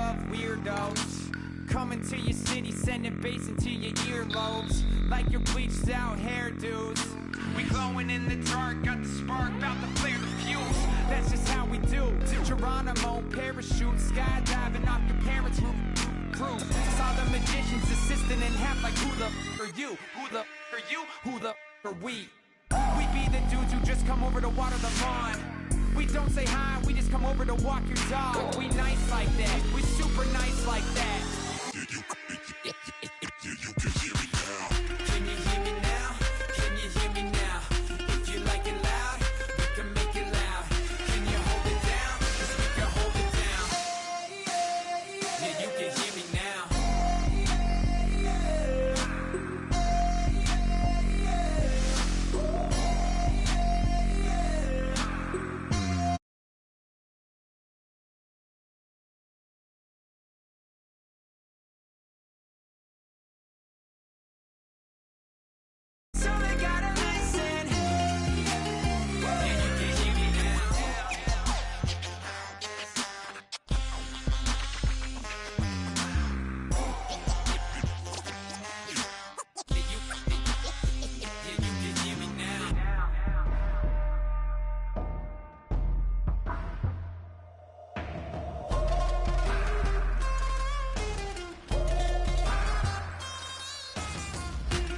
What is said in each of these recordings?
love weirdos coming to your city, sending bass into your earlobes like your bleached out hairdos. We glowing in the dark, got the spark, about to flare the fuse. That's just how we do. To Geronimo, parachute, skydiving off your parents' roof. Saw the magician's assistant in half like who the are you? Who the are you? Who the are we? We be the dudes who just come over to water the lawn. We don't say hi, we just come over to walk your dog. We nice like that, we super nice like that. You can hear me now. Can you hear me now? Can you hear me now? If you like it loud, we can make it loud. Can you hold it down? 'Cause we can hold it down. Yeah, you can hear me now. So they gotta listen. Yeah, you can hear me now. Yeah, you can hear me now.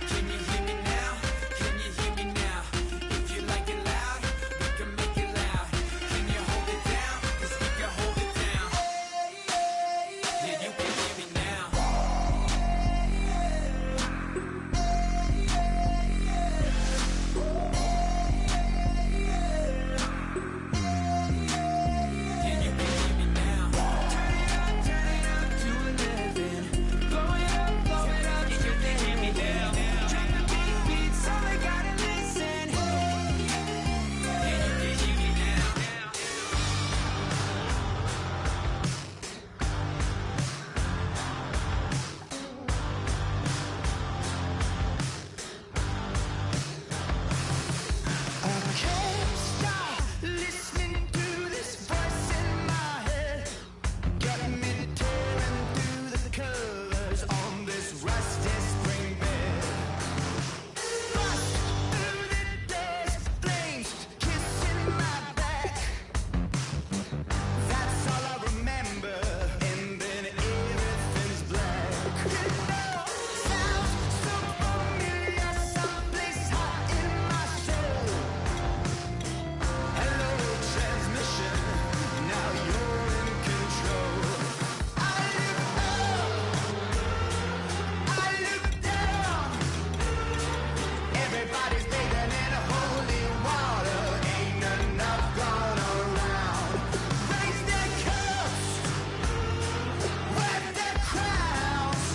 Can you hear me now? Can you hear me now? If you like it loud, we can make it loud. Can you hold it down? 'Cause we can hold it down. Yeah, you can hear me now. Yeah, you can hear me now. Turn it up to 11. Blow it up, you can hear me now. Drop the beat, so they gotta listen. Yeah, you can hear me now. I can't stop listening to this voice in my head. Got me tearing through the colors on this rusty spring bed. Bust through the doors, flames kissing my back. That's all I remember, and then everything's black. You know, sounds so familiar, someplace hot in my soul. Hello, transmission, now you're in control. I look up, I look down. Everybody's bathing in holy water, ain't enough gone around. Raise their cups, wear their crowns.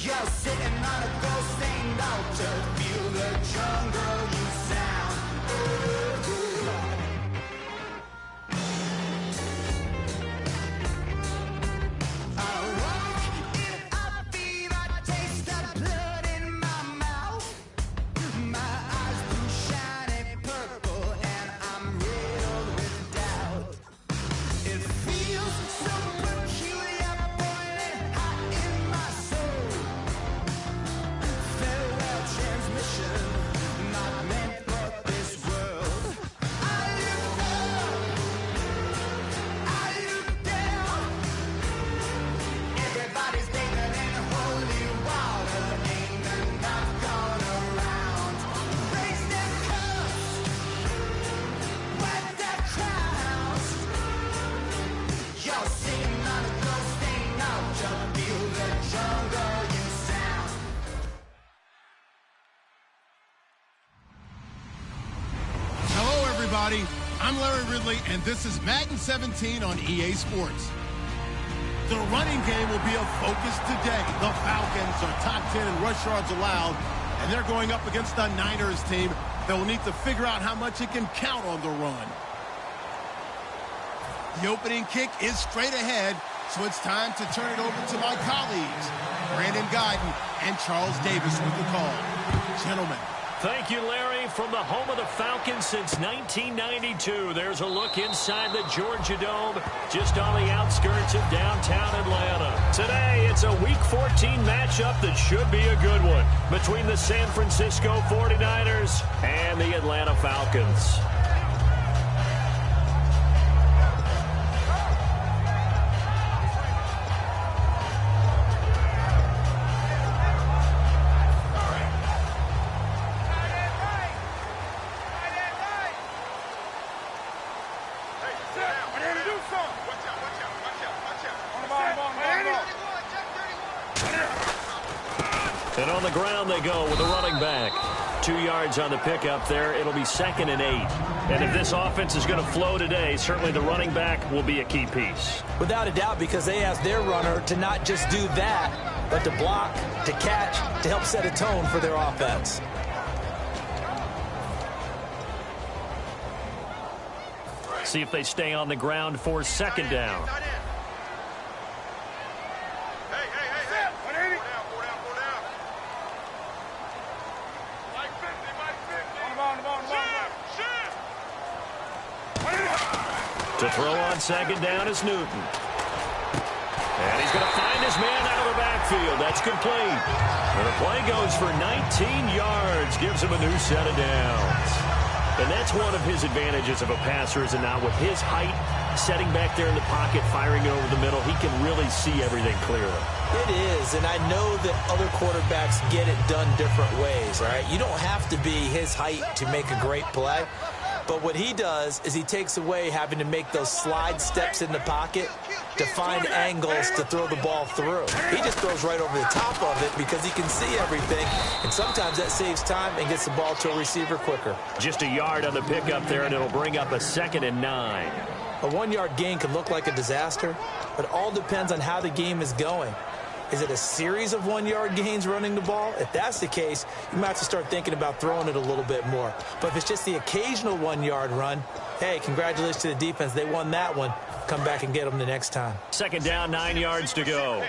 You're sitting on a gold-stained altar, feel the jungle you sound. I walk in a fever, taste the blood in my mouth. My eyes blue shiny purple, and I'm riddled with doubt. It feels so peculiar, boiling hot in my soul. Farewell transmission, not meant for this world. I look up, I look down. Everybody's bathing in holy water, ain't enough gone around. Raise their cups, wear their crowns. You're sitting on a gold-stained altar, feel the jungle you sound. Hello, everybody. I'm Larry Ridley, and this is Madden 17 on EA Sports. The running game will be a focus today. The Falcons are top 10 in rush yards allowed, and they're going up against the Niners team that will need to figure out how much it can count on the run. The opening kick is straight ahead, so it's time to turn it over to my colleagues, Brandon Guyton and Charles Davis with the call. Gentlemen, Thank you, Larry. From the home of the Falcons since 1992, there's a look inside the Georgia Dome, just on the outskirts of downtown Atlanta. Today, it's a Week 14 matchup that should be a good one between the San Francisco 49ers and the Atlanta Falcons. And on the ground they go with a running back. 2 yards on the pickup there. It'll be 2nd and 8. And if this offense is going to flow today, certainly the running back will be a key piece. Without a doubt, because they asked their runner to not just do that, but to block, to catch, to help set a tone for their offense. See if they stay on the ground for 2nd down. To throw on 2nd down is Newton. And he's going to find his man out of the backfield. That's complete. And the play goes for 19 yards. Gives him a new set of downs. And that's one of his advantages of a passer, is now with his height, setting back there in the pocket, firing it over the middle, he can really see everything clearly. It is, and I know that other quarterbacks get it done different ways, all right? You don't have to be his height to make a great play. But what he does is he takes away having to make those slide steps in the pocket to find angles to throw the ball through. He just throws right over the top of it because he can see everything, and sometimes that saves time and gets the ball to a receiver quicker. Just a yard on the pickup there, and it'll bring up a 2nd and 9. A 1-yard gain can look like a disaster, but it all depends on how the game is going. Is it a series of 1-yard gains running the ball? If that's the case, you might have to start thinking about throwing it a little bit more. But if it's just the occasional 1-yard run, hey, congratulations to the defense. They won that one. Come back and get them the next time. 2nd down, 9 yards to go.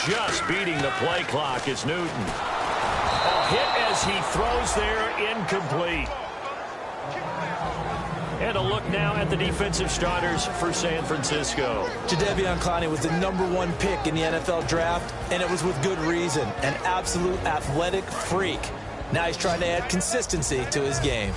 Just beating the play clock is Newton. A hit as he throws there, incomplete. And a look now at the defensive starters for San Francisco. Jadeveon Clowney was the #1 pick in the NFL draft, and it was with good reason. An absolute athletic freak. Now he's trying to add consistency to his game.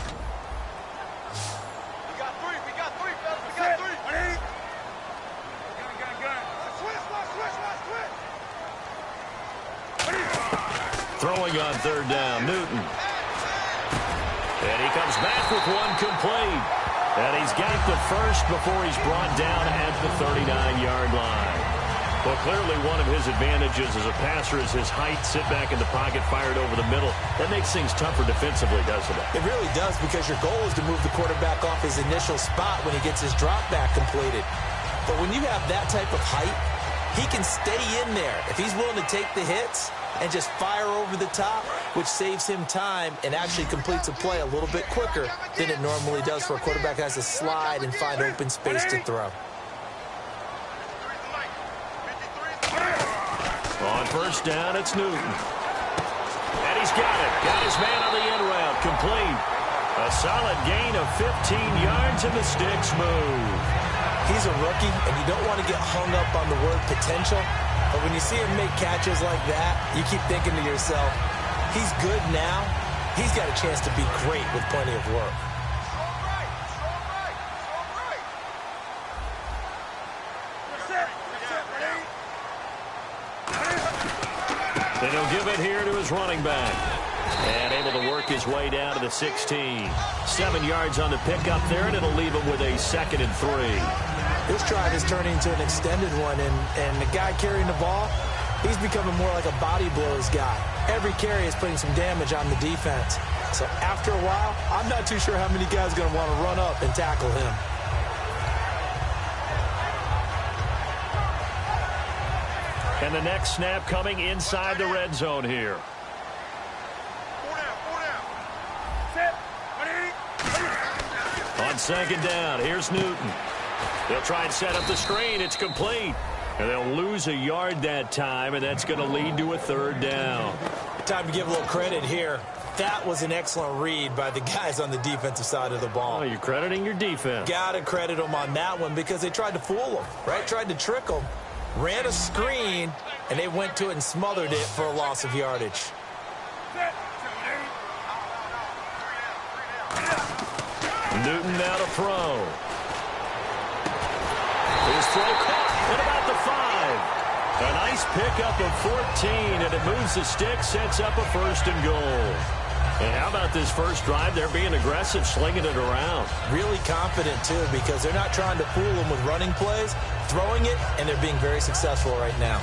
Throwing on 3rd down, Newton. And he comes back with one complete. And he's got the first before he's brought down at the 39-yard line. Well, clearly one of his advantages as a passer is his height. Sit back in the pocket, fired over the middle. That makes things tougher defensively, doesn't it? It really does, because your goal is to move the quarterback off his initial spot when he gets his drop back completed. But when you have that type of height, he can stay in there if he's willing to take the hits and just fire over the top, which saves him time and actually completes a play a little bit quicker than it normally does for a quarterback who has to slide and find open space to throw. On 1st down, it's Newton. And he's got it. Got his man on the end route. Complete. A solid gain of 15 yards, and the sticks move. He's a rookie, and you don't want to get hung up on the word potential. But when you see him make catches like that, you keep thinking to yourself, he's good now. He's got a chance to be great with plenty of work. Then he'll give it here to his running back. And able to work his way down to the 16. 7 yards on the pickup there, and it'll leave him with a 2nd and 3. This drive is turning into an extended one, and the guy carrying the ball, he's becoming more like a body blows guy. Every carry is putting some damage on the defense. So after a while, I'm not too sure how many guys are going to want to run up and tackle him. And the next snap coming inside the red zone here. second down. Here's Newton. They'll try and set up the screen. It's complete. And they'll lose a yard that time, and that's going to lead to a third down. Time to give a little credit here. That was an excellent read by the guys on the defensive side of the ball. Oh, you're crediting your defense. Got to credit them on that one because they tried to fool them, right? Tried to trick them. Ran a screen, and they went to it and smothered it for a loss of yardage. Newton now to throw. His throw caught at about the 5. A nice pickup of 14, and it moves the stick, sets up a 1st and goal. And how about this first drive? They're being aggressive, slinging it around. Really confident, too, because they're not trying to fool them with running plays, throwing it, and they're being very successful right now.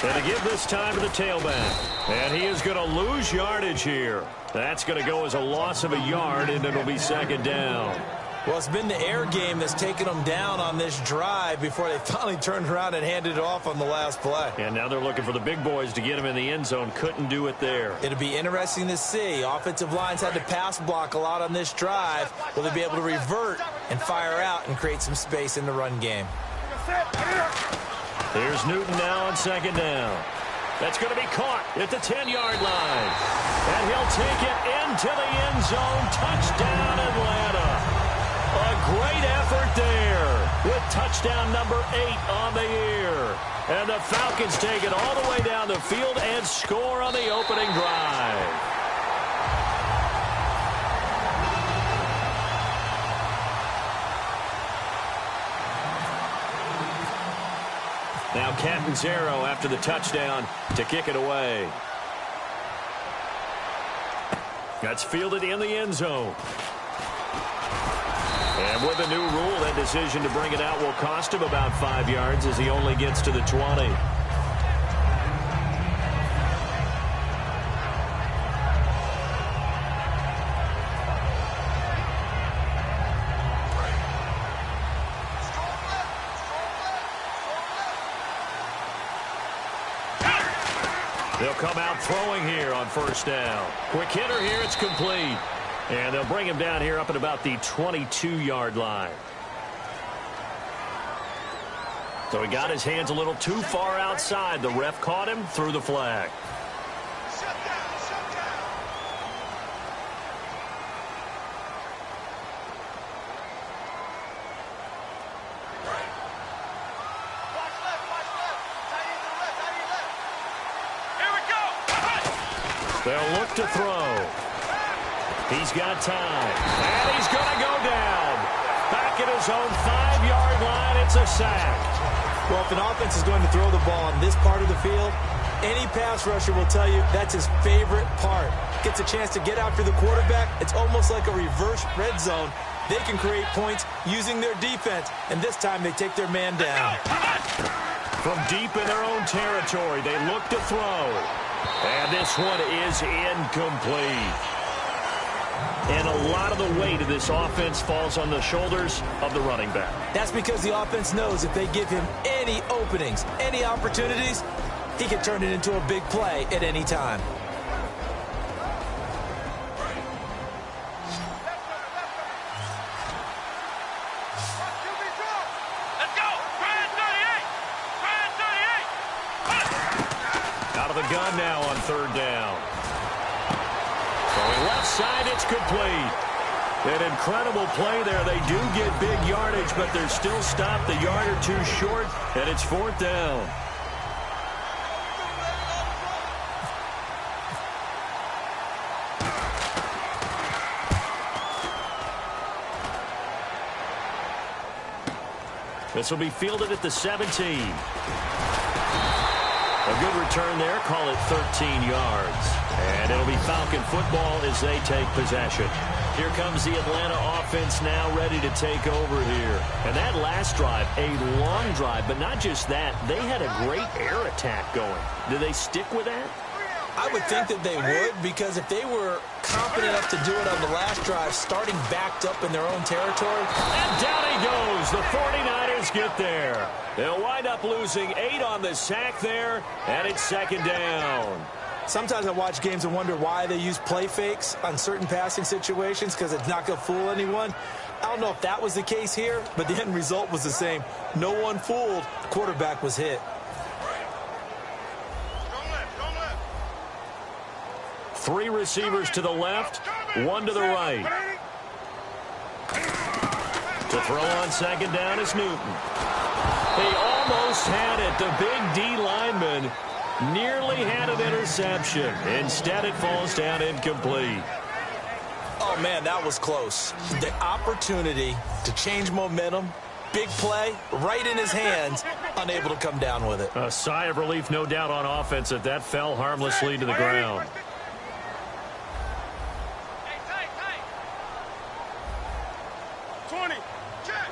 And to give this time to the tailback. And he is going to lose yardage here. That's going to go as a loss of a yard, and it'll be 2nd down. Well, it's been the air game that's taken them down on this drive before they finally turned around and handed it off on the last play. And now they're looking for the big boys to get him in the end zone. Couldn't do it there. It'll be interesting to see. Offensive lines had to pass block a lot on this drive. Will they be able to revert and fire out and create some space in the run game? Here's Newton now on 2nd down. That's going to be caught at the 10-yard line. And he'll take it into the end zone. Touchdown, Atlanta. A great effort there with touchdown number 8 on the year. And the Falcons take it all the way down the field and score on the opening drive. Now Catanzaro after the touchdown to kick it away. That's fielded in the end zone. And with a new rule, that decision to bring it out will cost him about 5 yards as he only gets to the 20. They'll come out throwing here on 1st down. Quick hitter here, it's complete. And they'll bring him down here up at about the 22-yard line. So he got his hands a little too far outside. The ref caught him, threw the flag. They'll look to throw. He's got time. And he's going to go down. Back at his own 5-yard line, it's a sack. Well, if an offense is going to throw the ball on this part of the field, any pass rusher will tell you that's his favorite part. Gets a chance to get after the quarterback. It's almost like a reverse red zone. They can create points using their defense, and this time they take their man down. From deep in their own territory, they look to throw. And this one is incomplete. And a lot of the weight of this offense falls on the shoulders of the running back. That's because the offense knows if they give him any openings, any opportunities, he can turn it into a big play at any time. Out of the gun now on 3rd down. Going left side, it's complete. An incredible play there. They do get big yardage, but they're still stopped a yard or two short, and it's 4th down. This will be fielded at the 17. A good return there. Call it 13 yards. And it'll be Falcon football as they take possession. Here comes the Atlanta offense now ready to take over here. And that last drive, a long drive, but not just that. They had a great air attack going. Do they stick with that? I would think that they would, because if they were confident enough to do it on the last drive, starting backed up in their own territory. And down he goes. The 49ers get there. They'll wind up losing 8 on the sack there, and it's second down. Sometimes I watch games and wonder why they use play fakes on certain passing situations, because it's not going to fool anyone. I don't know if that was the case here, but the end result was the same. No one fooled. The quarterback was hit. 3 receivers to the left, 1 to the right. To throw on second down is Newton. He almost had it. The big D lineman nearly had an interception. Instead, it falls down incomplete. Oh, man, that was close. The opportunity to change momentum, big play, right in his hands, unable to come down with it. A sigh of relief, no doubt, on offense that fell harmlessly to the ground. 20. Check.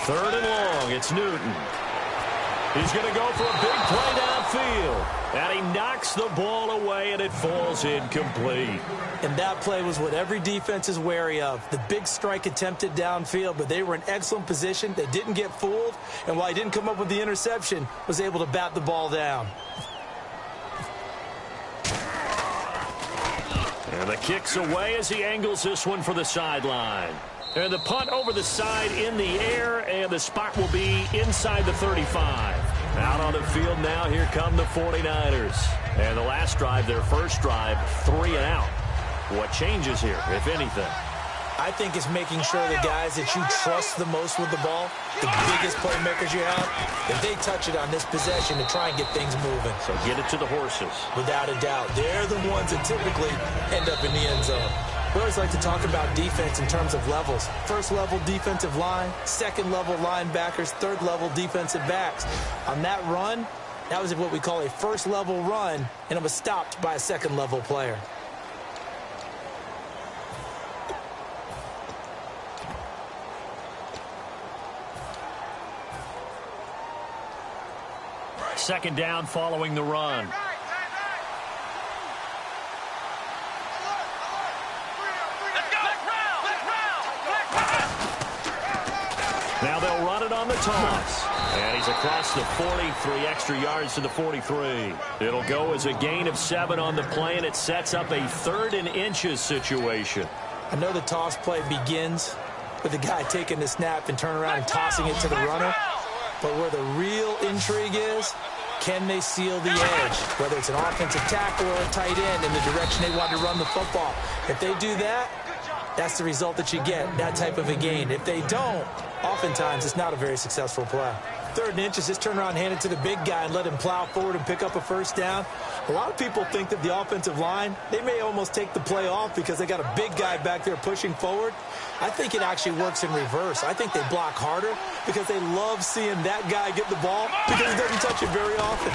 Third and long. It's Newton. He's going to go for a big play downfield. And he knocks the ball away, and it falls incomplete. And that play was what every defense is wary of. The big strike attempted downfield, but they were in excellent position. They didn't get fooled. And while he didn't come up with the interception, was able to bat the ball down. And the kick's away as he angles this one for the sideline. And the punt over the side in the air, and the spot will be inside the 35. Out on the field now, here come the 49ers. And the last drive, their first drive, 3 and out. What changes here, if anything? I think it's making sure the guys that you trust the most with the ball, the biggest playmakers you have, that they touch it on this possession to try and get things moving. So get it to the horses. Without a doubt. They're the ones that typically end up in the end zone. We always like to talk about defense in terms of levels. First level defensive line, second level linebackers, third level defensive backs. On that run, that was what we call a first level run, and it was stopped by a second level player. Second down following the run. Now they'll run it on the toss. And he's across the 43 extra yards to the 43. It'll go as a gain of 7 on the play, and it sets up a 3rd and inches situation. I know the toss play begins with the guy taking the snap and turning around and tossing it to the runner. But where the real intrigue is, can they seal the edge? Whether it's an offensive tackle or a tight end in the direction they want to run the football. If they do that, that's the result that you get, that type of a gain. If they don't, oftentimes it's not a very successful play. 3rd and inches, just turn around, hand it to the big guy and let him plow forward and pick up a first down. A lot of people think that the offensive line, they may almost take the play off because they got a big guy back there pushing forward. I think it actually works in reverse. I think they block harder because they love seeing that guy get the ball because he doesn't touch it very often.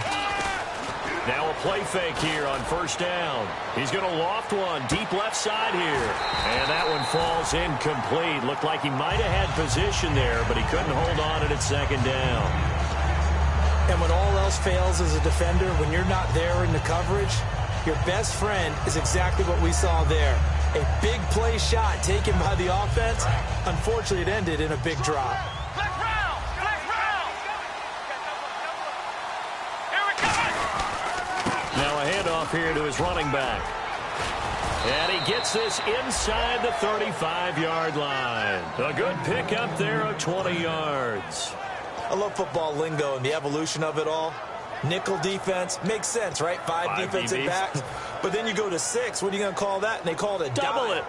Now a play fake here on first down. He's going to loft one deep left side here. And that one falls incomplete. Looked like he might have had position there, but he couldn't hold on at second down. And when all else fails as a defender, when you're not there in the coverage, your best friend is exactly what we saw there. A big play shot taken by the offense. Unfortunately, it ended in a big drop. Now a handoff here to his running back. And he gets this inside the 35-yard line. A good pickup there of 20 yards. I love football lingo and the evolution of it all. Nickel defense makes sense, right? Five defensive backs. But then you go to 6. What are you going to call that? And they call it a double dime.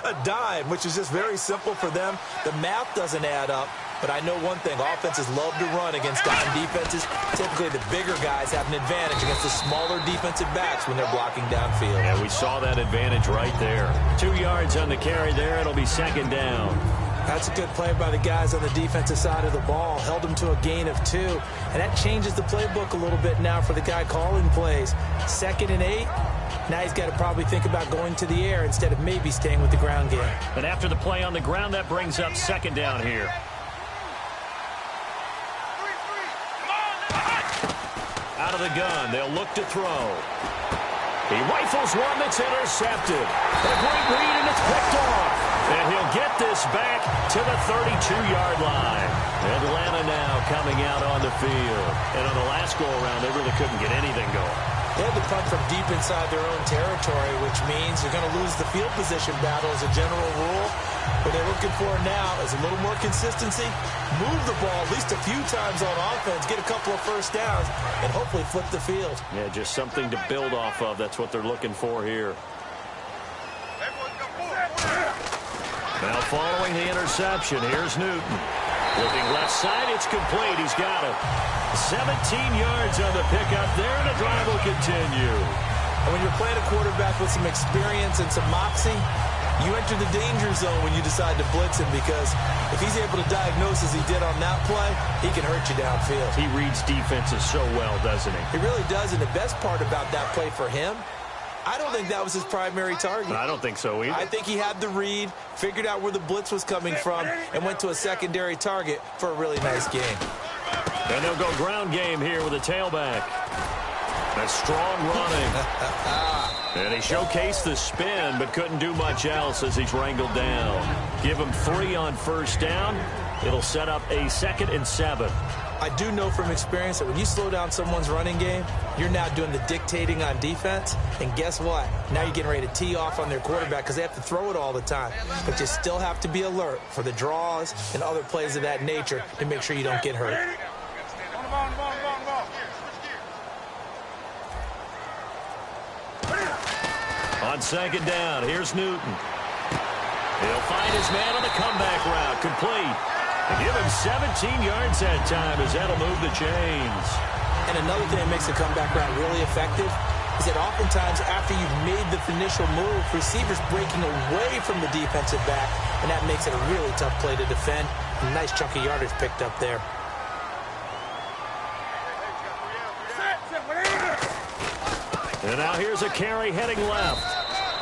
A dime, which is just very simple for them. The math doesn't add up. But I know one thing. Offenses love to run against dime defenses. Typically, the bigger guys have an advantage against the smaller defensive backs when they're blocking downfield. Yeah, we saw that advantage right there. 2 yards on the carry there. It'll be second down. That's a good play by the guys on the defensive side of the ball. Held them to a gain of 2. And that changes the playbook a little bit now for the guy calling plays. 2nd and 8. Now he's got to probably think about going to the air instead of maybe staying with the ground game. And after the play on the ground, that brings up second down here. out of the gun. They'll look to throw. He rifles one that's intercepted. A great read, and it's picked off. And he'll get this back to the 32-yard line. Atlanta now coming out on the field. And on the last go-around, they really couldn't get anything going. They had to punt from deep inside their own territory, which means you're going to lose the field position battle as a general rule. What they're looking for now is a little more consistency, move the ball at least a few times on offense, get a couple of first downs, and hopefully flip the field. Yeah, just something to build off of. That's what they're looking for here. Now following the interception, here's Newton. Looking left side, it's complete. He's got it. 17 yards on the pickup there, and the drive will continue. And when you're playing a quarterback with some experience and some moxie, you enter the danger zone when you decide to blitz him, because if he's able to diagnose as he did on that play, he can hurt you downfield. He reads defenses so well, doesn't he? He really does, and the best part about that play for him, I don't think that was his primary target. I don't think so either. I think he had the read, figured out where the blitz was coming from, and went to a secondary target for a really nice game. And they'll go ground game here with a tailback. That's strong running. And he showcased the spin, but couldn't do much else as he's wrangled down. Give him 3 on first down. It'll set up a 2nd and 7. I do know from experience that when you slow down someone's running game, you're now doing the dictating on defense. And guess what? Now you're getting ready to tee off on their quarterback because they have to throw it all the time. But you still have to be alert for the draws and other plays of that nature to make sure you don't get hurt. On 2nd down, here's Newton. He'll find his man on the comeback route, complete. And give him 17 yards that time as that'll move the chains. And another thing that makes the comeback route really effective is that oftentimes after you've made the initial move, receivers breaking away from the defensive back, and that makes it a really tough play to defend. A nice chunk of yardage picked up there. And now here's a carry heading left.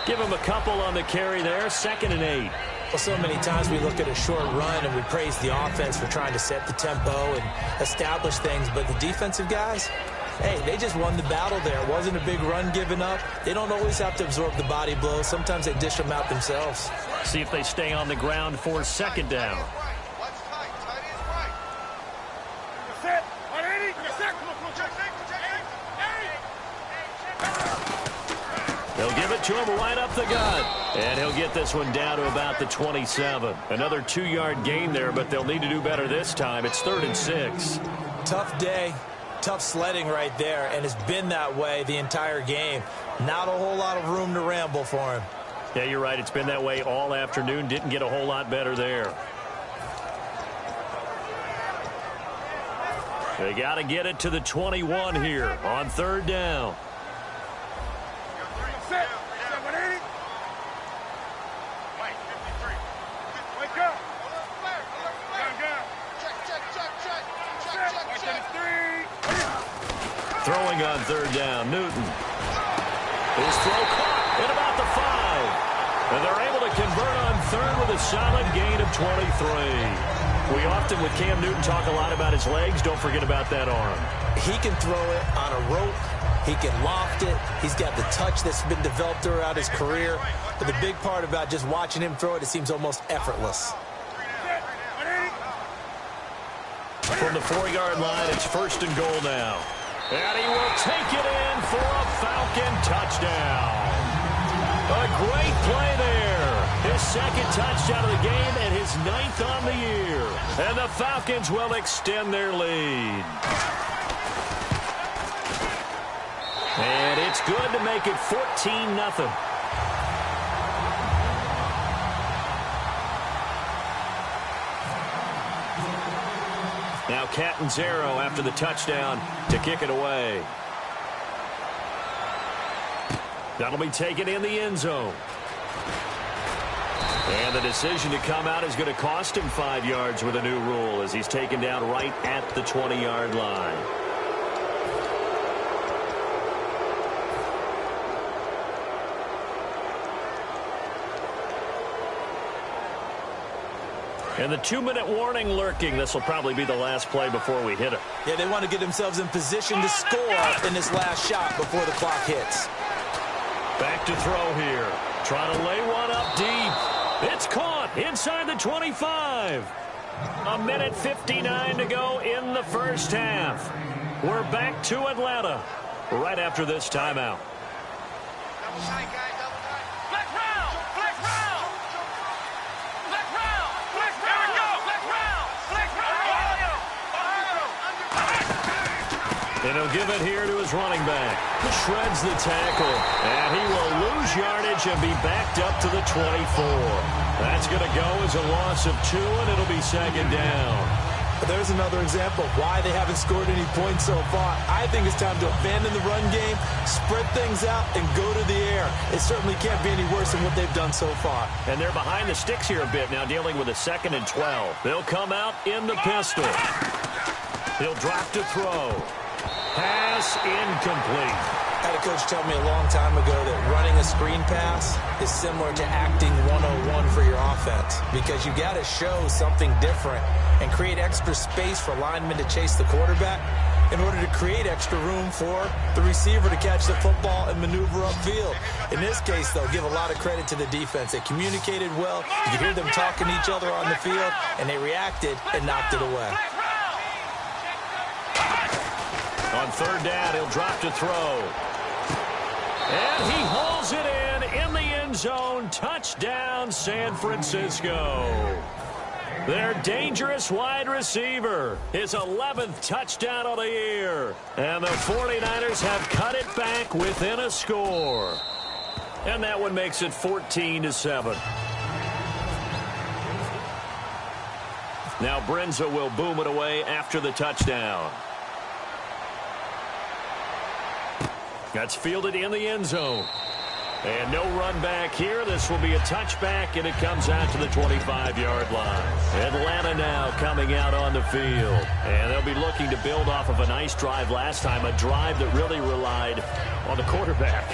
Give him a couple on the carry there, 2nd and 8. Well, so many times we look at a short run and we praise the offense for trying to set the tempo and establish things, but the defensive guys, hey, they just won the battle there. It wasn't a big run given up. They don't always have to absorb the body blows. Sometimes they dish them out themselves. See if they stay on the ground for 2nd down. They'll give it to him right up the gut. And he'll get this one down to about the 27. Another 2-yard gain there, but they'll need to do better this time. It's 3rd and 6. Tough day, tough sledding right there, and it's been that way the entire game. Not a whole lot of room to ramble for him. Yeah, you're right. It's been that way all afternoon. Didn't get a whole lot better there. They got to get it to the 21 here on 3rd down. Throwing on 3rd down, Newton. His throw caught at about the 5. And they're able to convert on 3rd with a solid gain of 23. We often, with Cam Newton, talk a lot about his legs. Don't forget about that arm. He can throw it on a rope. He can loft it. He's got the touch that's been developed throughout his career. But the big part about just watching him throw it, it seems almost effortless. From the 4-yard line, it's 1st and goal now. And he will take it in for a Falcon touchdown. A great play there. His 2nd touchdown of the game and his 9th on the year. And the Falcons will extend their lead. And it's good to make it 14-0. Now Catanzaro after the touchdown to kick it away. That'll be taken in the end zone. And the decision to come out is going to cost him 5 yards with a new rule as he's taken down right at the 20-yard line. And the 2-minute warning lurking. This will probably be the last play before we hit it. Yeah, they want to get themselves in position to score in this last shot before the clock hits. Back to throw here. Trying to lay one up deep. It's caught inside the 25. 1:59 to go in the first half. We're back to Atlanta right after this timeout. And he'll give it here to his running back. He shreds the tackle. And he will lose yardage and be backed up to the 24. That's going to go as a loss of 2, and it'll be second down. But there's another example of why they haven't scored any points so far. I think it's time to abandon the run game, spread things out, and go to the air. It certainly can't be any worse than what they've done so far. And they're behind the sticks here a bit now, dealing with a 2nd and 12. They'll come out in the pistol. He'll drop to throw. Pass incomplete. I had a coach tell me a long time ago that running a screen pass is similar to acting 101 for your offense, because you got to show something different and create extra space for linemen to chase the quarterback in order to create extra room for the receiver to catch the football and maneuver upfield. In this case, though, give a lot of credit to the defense. They communicated well. You could hear them talking to each other on the field, and they reacted and knocked it away. On 3rd down, he'll drop to throw. And he hauls it in the end zone. Touchdown, San Francisco. Their dangerous wide receiver. His 11th touchdown of the year. And the 49ers have cut it back within a score. And that one makes it 14-7. Now Brenza will boom it away after the touchdown. That's fielded in the end zone. And no run back here. This will be a touchback, and it comes out to the 25-yard line. Atlanta now coming out on the field. And they'll be looking to build off of a nice drive last time, a drive that really relied on the quarterback.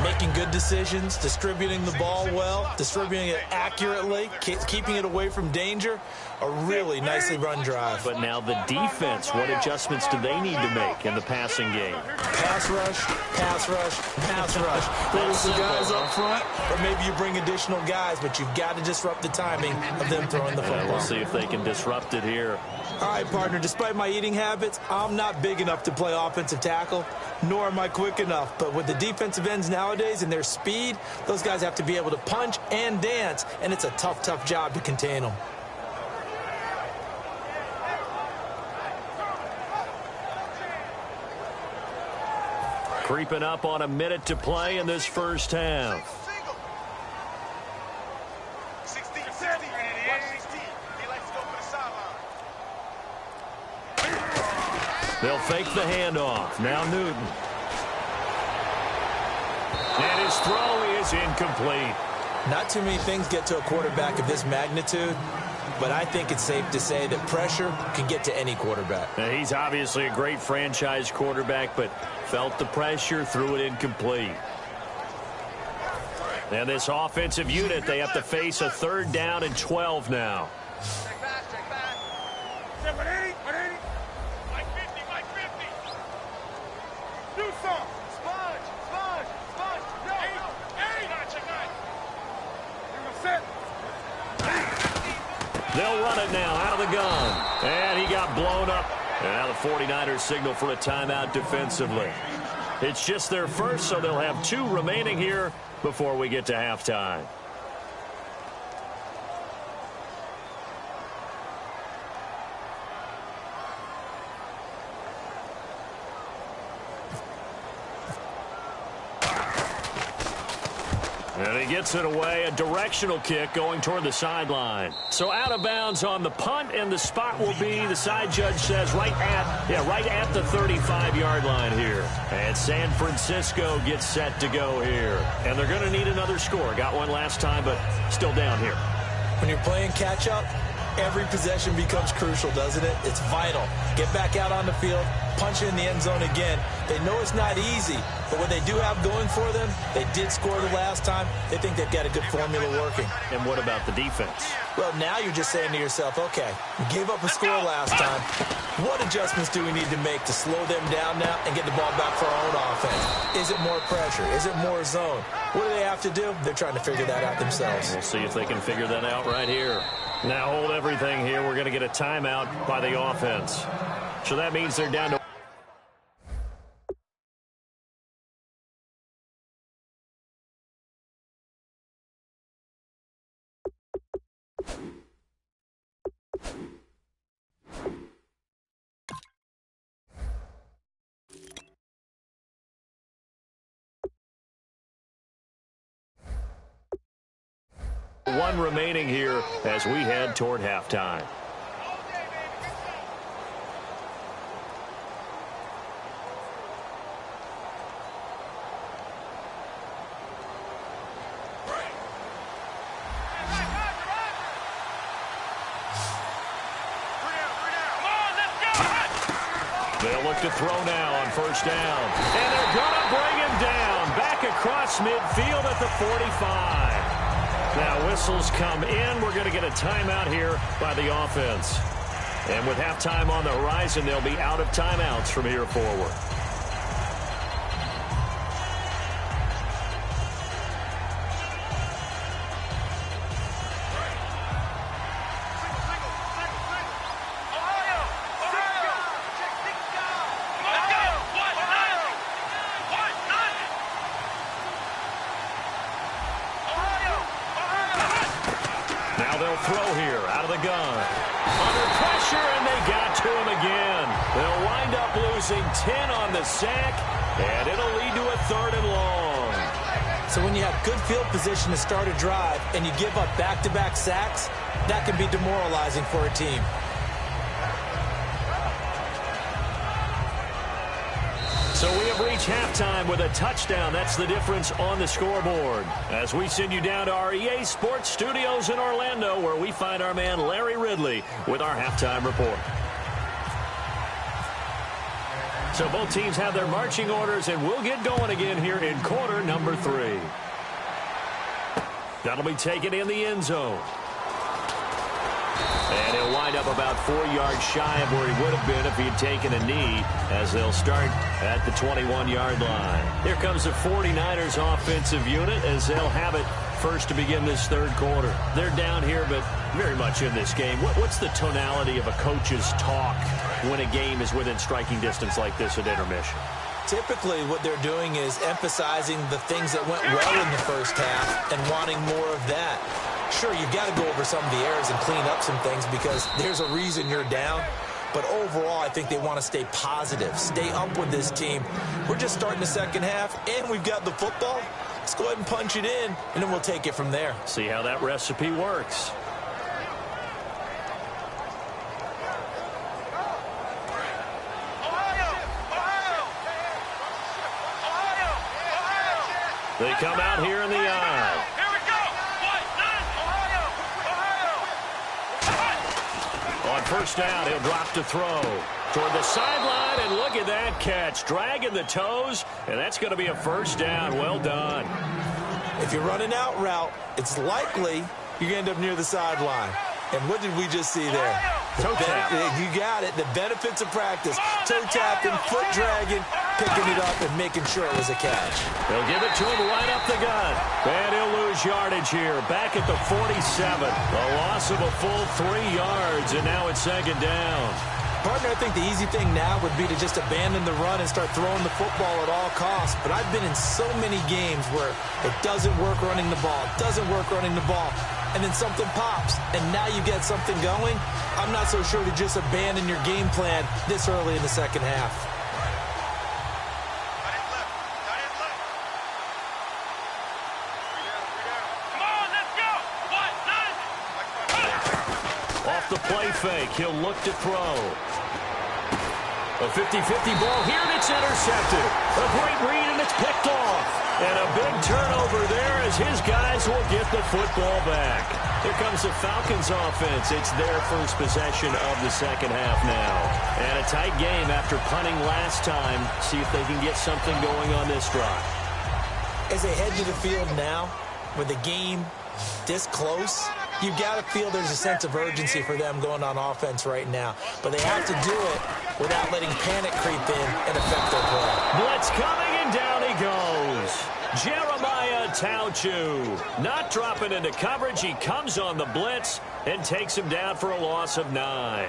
Making good decisions, distributing the ball well, distributing it accurately, keeping it away from danger. A really nicely run drive. But now the defense, what adjustments do they need to make in the passing game? Pass rush, pass rush, pass rush. Whether it's the guys up front, or maybe you bring additional guys, but you've got to disrupt the timing of them throwing the football. We'll see if they can disrupt it here. All right, partner, despite my eating habits, I'm not big enough to play offensive tackle, nor am I quick enough. But with the defensive ends nowadays and their speed, those guys have to be able to punch and dance, and it's a tough, tough job to contain them. Creeping up on a minute to play in this first half. They'll fake the handoff. Now Newton. And his throw is incomplete. Not too many things get to a quarterback of this magnitude, but I think it's safe to say that pressure can get to any quarterback. Now, he's obviously a great franchise quarterback, but felt the pressure, threw it incomplete. And this offensive unit, they have to face a 3rd down and 12 now. They'll run it now out of the gun. And he got blown up. And now the 49ers signal for a timeout defensively. It's just their first, so they'll have 2 remaining here before we get to halftime. And he gets it away, a directional kick going toward the sideline. So out of bounds on the punt, and the spot will be, the side judge says, right at the 35-yard line here. And San Francisco gets set to go here. And they're going to need another score. Got one last time, but still down here. When you're playing catch-up, Every possession becomes crucial, doesn't it? It's vital. Get back out on the field, punch it in the end zone again. They know it's not easy, but what they do have going for them, they did score the last time. They think they've got a good formula working. And what about the defense? Well, now you're just saying to yourself, okay, we gave up a score last time. What adjustments do we need to make to slow them down now and get the ball back for our own offense? Is it more pressure? Is it more zone? What do they have to do? They're trying to figure that out themselves. We'll see if they can figure that out right here. Now hold everything here. We're going to get a timeout by the offense. So that means they're down to... One remaining here as we head toward halftime. They'll look to throw now on first down. And they're going to bring him down. Back across midfield at the 45. Now whistles come in. We're going to get a timeout here by the offense. And with halftime on the horizon, they'll be out of timeouts from here forward. Throw here out of the gun. Under pressure, and they got to him again. They'll wind up losing 10 on the sack, and it'll lead to a 3rd and long. So when you have good field position to start a drive and you give up back-to-back sacks, that can be demoralizing for a team. So we have reached halftime with a touchdown. That's the difference on the scoreboard. As we send you down to our EA Sports Studios in Orlando, where we find our man Larry Ridley with our halftime report. So both teams have their marching orders, and we'll get going again here in quarter number 3. That'll be taken in the end zone. And he'll wind up about 4 yards shy of where he would have been if he had taken a knee, as they'll start at the 21-yard line. Here comes the 49ers offensive unit as they'll have it first to begin this 3rd quarter. They're down here, but very much in this game. What's the tonality of a coach's talk when a game is within striking distance like this at intermission? Typically, what they're doing is emphasizing the things that went well in the first half and wanting more of that. Sure, you've got to go over some of the errors and clean up some things because there's a reason you're down. But overall, I think they want to stay positive, stay up with this team. We're just starting the second half, and we've got the football. Let's go ahead and punch it in, and then we'll take it from there. See how that recipe works. They come out here in the eye. On first down, he'll drop to throw toward the sideline, and look at that catch. Dragging the toes, and that's going to be a first down. Well done. If you're running out route, it's likely you're going to end up near the sideline. And what did we just see there? Toe tap. You got it. The benefits of practice. Toe tapping, foot dragging, picking it up, and making sure it was a catch. They'll give it to him right up the gut. And he'll lose yardage here. Back at the 47. A loss of a full 3 yards, and now it's 2nd down. Partner, I think the easy thing now would be to just abandon the run and start throwing the football at all costs. But I've been in so many games where it doesn't work running the ball, and then something pops, and now you get something going. I'm not so sure to just abandon your game plan this early in the second half. Off the play fake, he'll look to throw. A 50-50 ball here, and it's intercepted. A great read, and it's picked off. And a big turnover there as as his guys will get the football back. Here comes the Falcons offense. It's their first possession of the second half now. And a tight game after punting last time. See if they can get something going on this drive. As they head to the field now, with the game this close, you've got to feel there's a sense of urgency for them going on offense right now. But they have to do it without letting panic creep in and affect their play. Blitz coming, and down he goes. Jeremiah Tauchu not dropping into coverage. He comes on the blitz and takes him down for a loss of 9.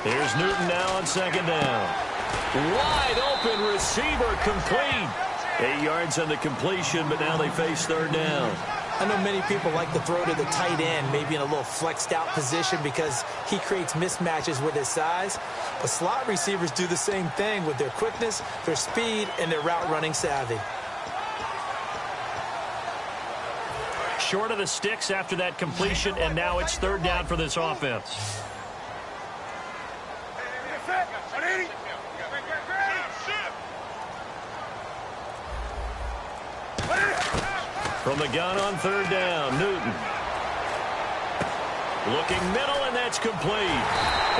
Here's Newton now on second down. Wide open receiver complete. 8 yards on the completion, but now they face third down. I know many people like to throw to the tight end, maybe in a little flexed out position because he creates mismatches with his size. But slot receivers do the same thing with their quickness, their speed, and their route running savvy. Short of the sticks after that completion, and now it's third down for this offense. From the gun on third down, Newton. Looking middle, and that's complete.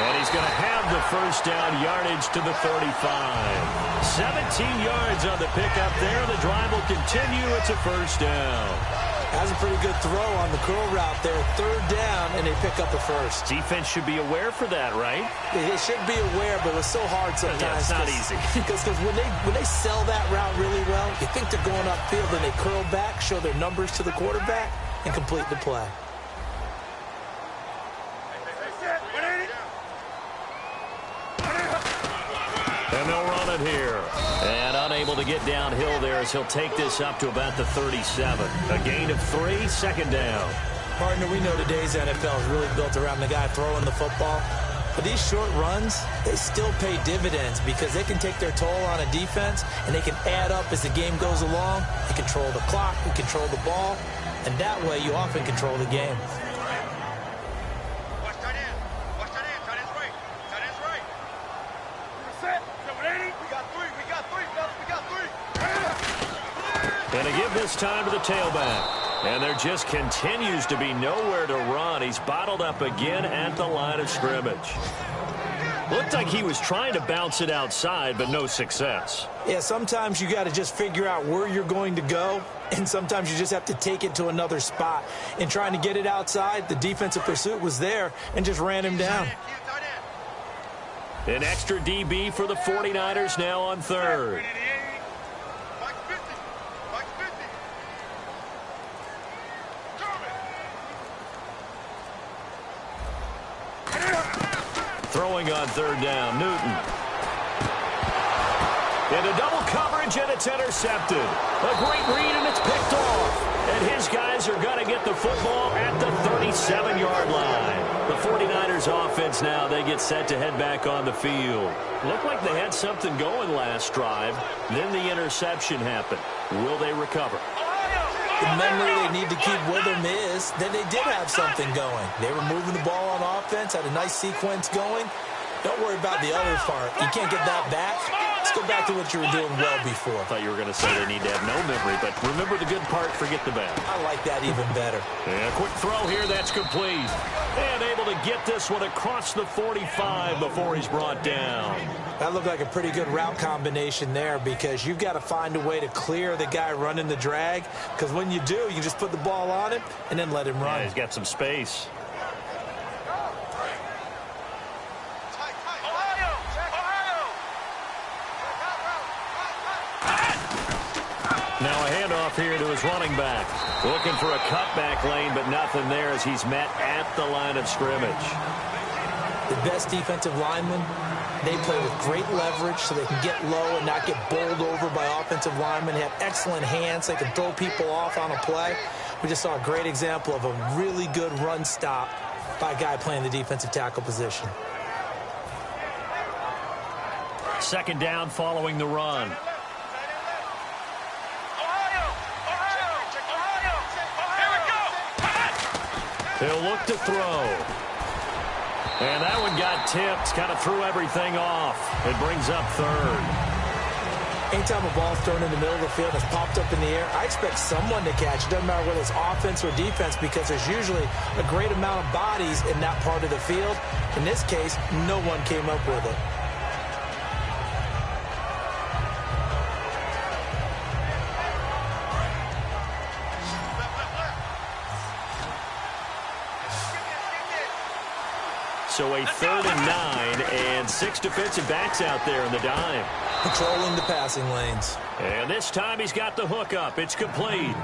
And he's going to have the first down, yardage to the 35. 17 yards on the pickup there. The drive will continue. It's a first down. That's a pretty good throw on the curl route there. Third down, and they pick up the first. Defense should be aware for that, right? They should be aware, but it's so hard sometimes. Yeah, it's not easy. Because when they sell that route really well, you think they're going upfield, and they curl back, show their numbers to the quarterback, and complete the play. And they'll run it here. And unable to get downhill there as he'll take this up to about the 37. A gain of 3, second down. Partner, we know today's NFL is really built around the guy throwing the football. But these short runs, they still pay dividends because they can take their toll on a defense, and they can add up as the game goes along. They control the clock, they control the ball, and that way you often control the game. And to give this time to the tailback. And there just continues to be nowhere to run. He's bottled up again at the line of scrimmage. Looked like he was trying to bounce it outside, but no success. Yeah, sometimes you got to just figure out where you're going to go, and sometimes you just have to take it to another spot. In trying to get it outside, the defensive pursuit was there and just ran him down. An extra DB for the 49ers now on third. Throwing on third down, Newton. Into double coverage, and it's intercepted. A great read, and it's picked off. And his guys are going to get the football at the 37-yard line. The 49ers offense now, they get set to head back on the field. Looked like they had something going last drive. Then the interception happened. Will they recover? The memory they need to keep with them is that they did have something going. They were moving the ball on offense, had a nice sequence going. Don't worry about the other part. You can't get that back. Let's go back to what you were doing well before. I thought you were going to say they need to have no memory, but remember the good part, forget the bad. I like that even better. And a quick throw here, that's complete. And able to get this one across the 45 before he's brought down. That looked like a pretty good route combination there because you've got to find a way to clear the guy running the drag, because when you do, you just put the ball on him and then let him run. Yeah, he's got some space. Now a handoff here to his running back. Looking for a cutback lane, but nothing there as he's met at the line of scrimmage. The best defensive linemen, they play with great leverage so they can get low and not get bowled over by offensive linemen. They have excellent hands. They can throw people off on a play. We just saw a great example of a really good run stop by a guy playing the defensive tackle position. Second down following the run. He'll look to throw. And that one got tipped, kind of threw everything off. It brings up third. Anytime a ball's thrown in the middle of the field and it's popped up in the air, I expect someone to catch it. Doesn't matter whether it's offense or defense, because there's usually a great amount of bodies in that part of the field. In this case, no one came up with it. So a 3rd and 9 and 6 defensive backs out there in the dime. Patrolling the passing lanes. And this time he's got the hook up. It's complete.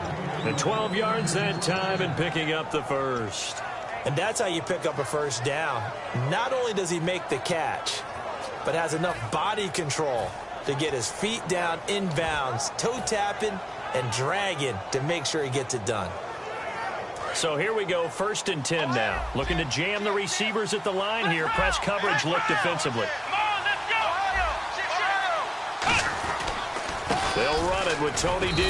And 12 yards that time and picking up the first. And that's how you pick up a first down. Not only does he make the catch, but has enough body control to get his feet down inbounds, toe tapping and dragging to make sure he gets it done. So here we go, 1st and 10 now. Looking to jam the receivers at the line here. Press coverage look defensively. They'll run it with Tony D.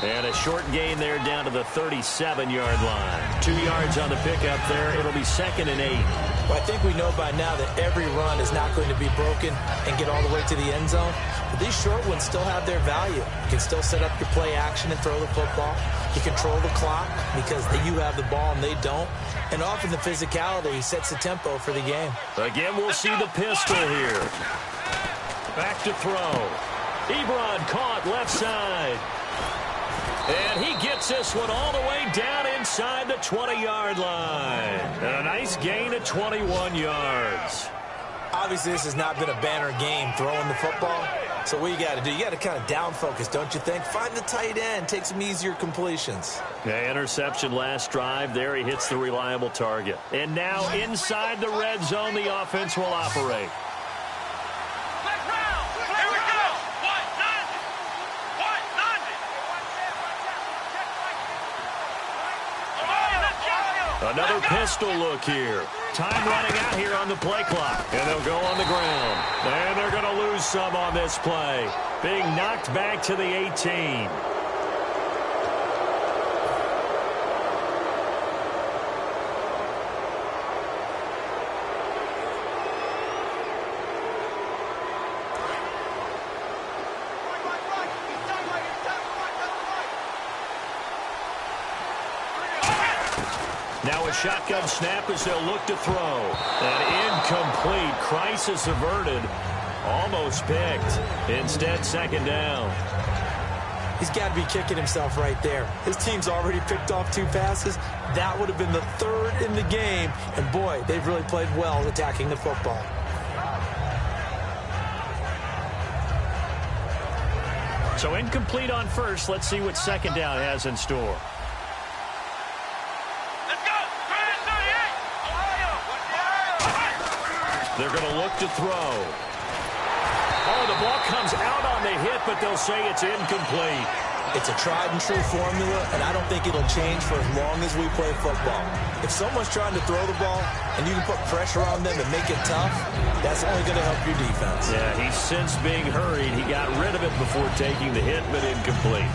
And a short gain there down to the 37-yard line. 2 yards on the pickup there. It'll be 2nd and 8. Well, I think we know by now that every run is not going to be broken and get all the way to the end zone. But these short ones still have their value. You can still set up your play action and throw the football. You control the clock because you have the ball and they don't. And often the physicality sets the tempo for the game. Again, we'll see the pistol here. Back to throw. Ebron caught left side. And he gets this one all the way down inside the 20-yard line. And a nice gain of 21 yards. Obviously, this has not been a banner game throwing the football. So what you got to do, you got to kind of down focus, don't you think? Find the tight end, take some easier completions. Yeah, interception last drive. There he hits the reliable target. And now inside the red zone, the offense will operate. Another pistol look here. Time running out here on the play clock. And they'll go on the ground. And they're going to lose some on this play. Being knocked back to the 18. Now a shotgun snap as they'll look to throw. An incomplete. Crisis averted. Almost picked. Instead, 2nd down. He's got to be kicking himself right there. His team's already picked off 2 passes. That would have been the 3rd in the game. And, boy, they've really played well attacking the football. So incomplete on first. Let's see what 2nd down has in store. They're going to look to throw. Oh, the ball comes out on the hit, but they'll say it's incomplete. It's a tried and true formula, and I don't think it'll change for as long as we play football. If someone's trying to throw the ball and you can put pressure on them and make it tough, that's only going to help your defense. Yeah, he's since being hurried. He got rid of it before taking the hit, but incomplete.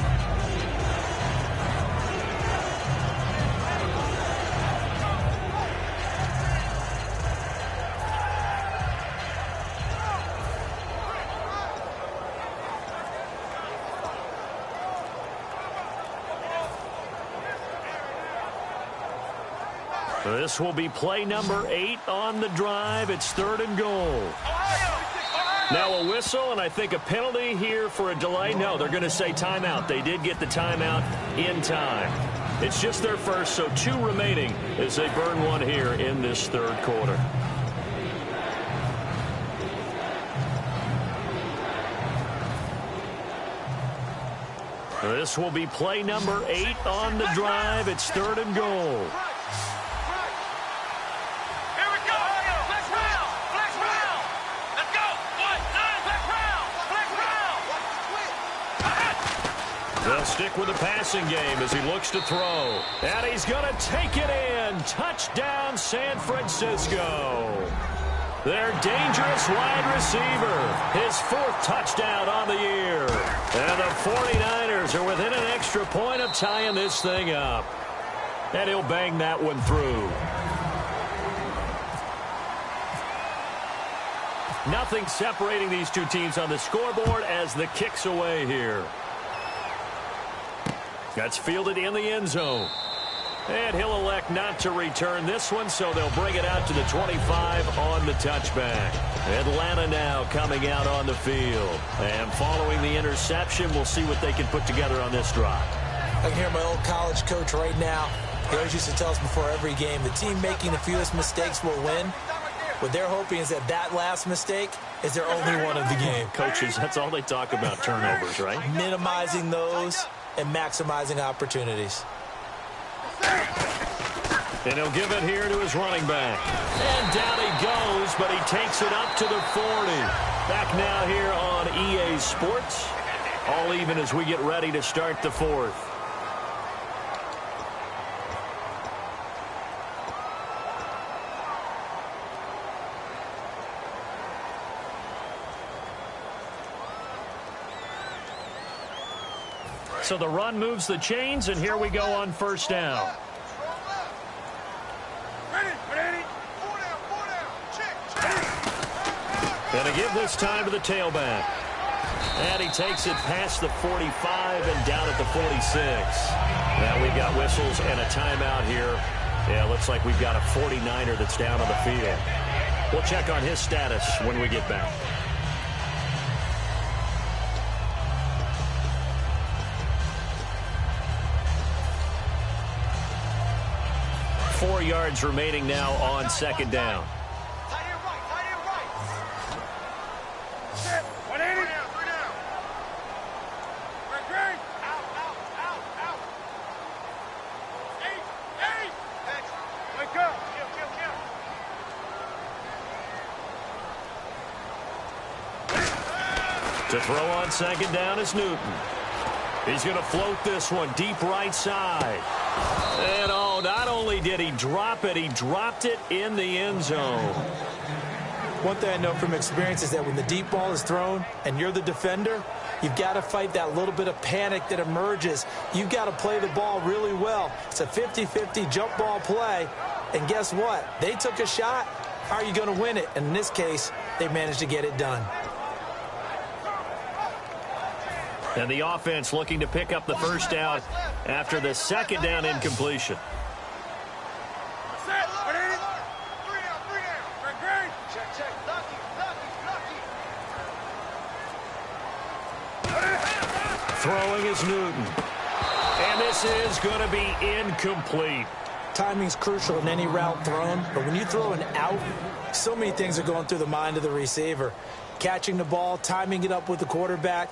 This will be play number 8 on the drive. It's 3rd and goal. Now a whistle and I think a penalty here for a delay. No, they're going to say timeout. They did get the timeout in time. It's just their first, so 2 remaining as they burn one here in this 3rd quarter. This will be play number 8 on the drive. It's 3rd and goal. They'll stick with the passing game as he looks to throw. And he's going to take it in. Touchdown, San Francisco. Their dangerous wide receiver. His 4th touchdown on the year. And the 49ers are within an extra point of tying this thing up. And he'll bang that one through. Nothing separating these two teams on the scoreboard as the kick's away here. That's fielded in the end zone. And he'll elect not to return this one, so they'll bring it out to the 25 on the touchback. Atlanta now coming out on the field. And following the interception, we'll see what they can put together on this drive. I can hear my old college coach right now. He always used to tell us before every game, the team making the fewest mistakes will win. What they're hoping is that last mistake is their only one of the game. Coaches, that's all they talk about, turnovers, right? Minimizing those and maximizing opportunities. And he'll give it here to his running back. And down he goes, but he takes it up to the 40. Back now here on EA Sports. All even as we get ready to start the fourth. So the run moves the chains, and here we go on first down. And to give this time to the tailback. And he takes it past the 45 and down at the 46. Now we've got whistles and a timeout here. Yeah, looks like we've got a 49er that's down on the field. We'll check on his status when we get back. Four yards remaining now on second down. To throw on second down is Newton. He's going to float this one deep right side. And oh, not only did he drop it, he dropped it in the end zone. One thing I know from experience is that when the deep ball is thrown and you're the defender, you've got to fight that little bit of panic that emerges. You've got to play the ball really well. It's a 50-50 jump ball play. And guess what? They took a shot. How are you going to win it? And in this case, they managed to get it done. And the offense looking to pick up the first down after the second down incompletion. Throwing is Newton. And this is going to be incomplete. Timing's crucial in any route thrown, but when you throw an out, so many things are going through the mind of the receiver. Catching the ball, timing it up with the quarterback.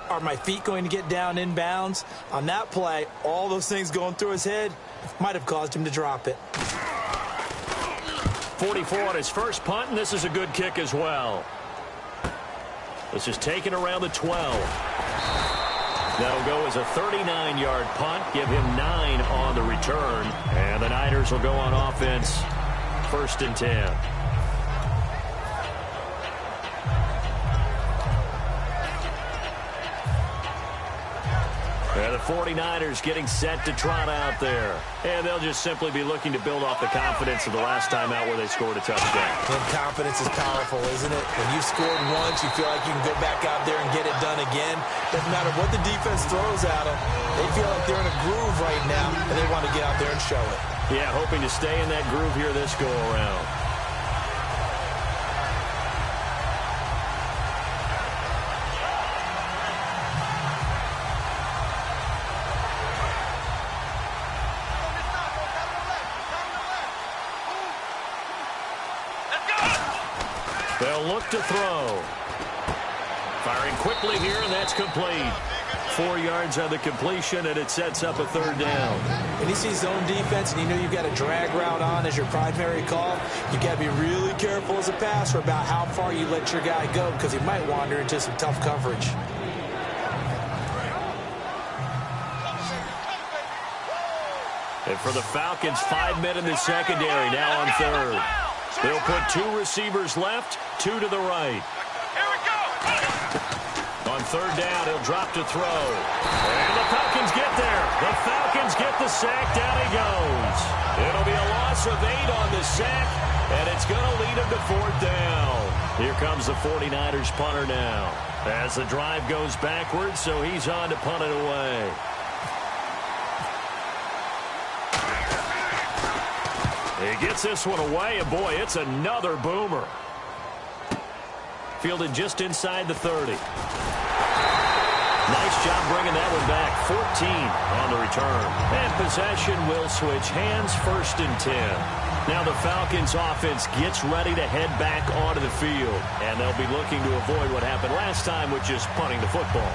Are my feet going to get down in bounds? On that play, all those things going through his head might have caused him to drop it. 44 on his first punt, and this is a good kick as well. This is taken around the 12. That'll go as a 39-yard punt, give him 9 on the return. And the Niners will go on offense, 1st and 10. And the 49ers getting set to trot out there. And they'll just simply be looking to build off the confidence of the last time out where they scored a touchdown. And confidence is powerful, isn't it? When you've scored once, you feel like you can go back out there and get it done again. Doesn't matter what the defense throws at them. They feel like they're in a groove right now, and they want to get out there and show it. Yeah, hoping to stay in that groove here this go-around. They'll look to throw. Firing quickly here, and that's complete. 4 yards on the completion, and it sets up a third down. When you see zone defense and you know you've got a drag route on as your primary call, you've got to be really careful as a passer about how far you let your guy go because he might wander into some tough coverage. And for the Falcons, 5 men in the secondary, now on third. They'll put 2 receivers left, 2 to the right. On third down, he'll drop to throw. And the Falcons get there. The Falcons get the sack. Down he goes. It'll be a loss of 8 on the sack, and it's going to lead him to fourth down. Here comes the 49ers punter now. As the drive goes backwards, so he's on to punt it away. He gets this one away, and boy, it's another boomer. Fielded just inside the 30. Nice job bringing that one back. 14 on the return. And possession will switch hands, 1st and 10. Now the Falcons offense gets ready to head back onto the field. And they'll be looking to avoid what happened last time, which is punting the football.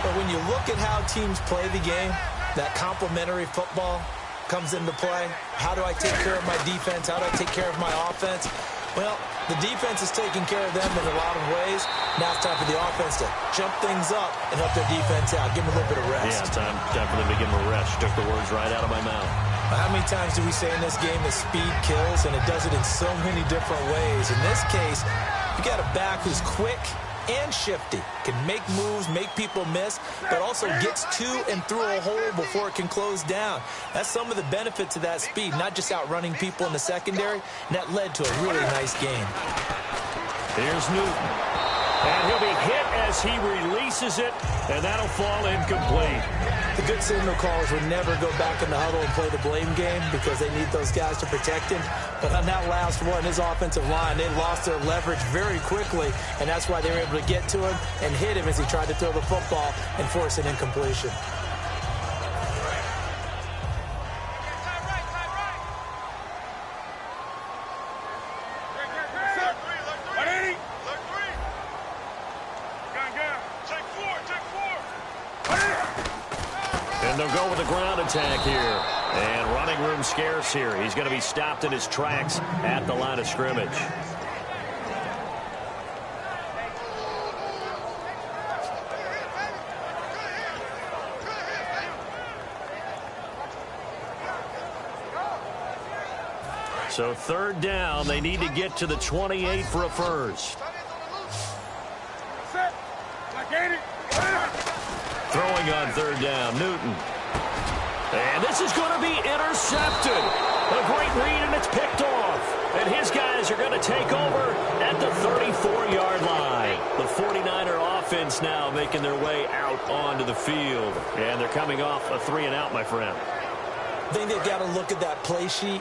But when you look at how teams play the game, that complementary football comes into play. How do I take care of my defense? How do I take care of my offense? Well, the defense is taking care of them in a lot of ways. Now it's time for the offense to jump things up and help their defense out. Give them a little bit of rest. Yeah, time for them to give them a rest. Took the words right out of my mouth. How many times do we say in this game that speed kills, and it does it in so many different ways? In this case, you got a back who's quick and shifty, can make moves, make people miss, but also gets to and through a hole before it can close down. That's some of the benefits of that speed, not just outrunning people in the secondary, and that led to a really nice game. Here's Newton, and he'll be hit as he releases it, and that'll fall incomplete. The good signal callers would never go back in the huddle and play the blame game because they need those guys to protect him. But on that last one, his offensive line, they lost their leverage very quickly, and that's why they were able to get to him and hit him as he tried to throw the football and force an incompletion. And they'll go with a ground attack here. And running room scarce here. He's going to be stopped in his tracks at the line of scrimmage. So third down, they need to get to the 28 for a first. Throwing on third down, Newton. And this is going to be intercepted. A great read, and it's picked off. And his guys are going to take over at the 34-yard line. The 49er offense now making their way out onto the field. And they're coming off a 3-and-out, my friend. I think they've got to look at that play sheet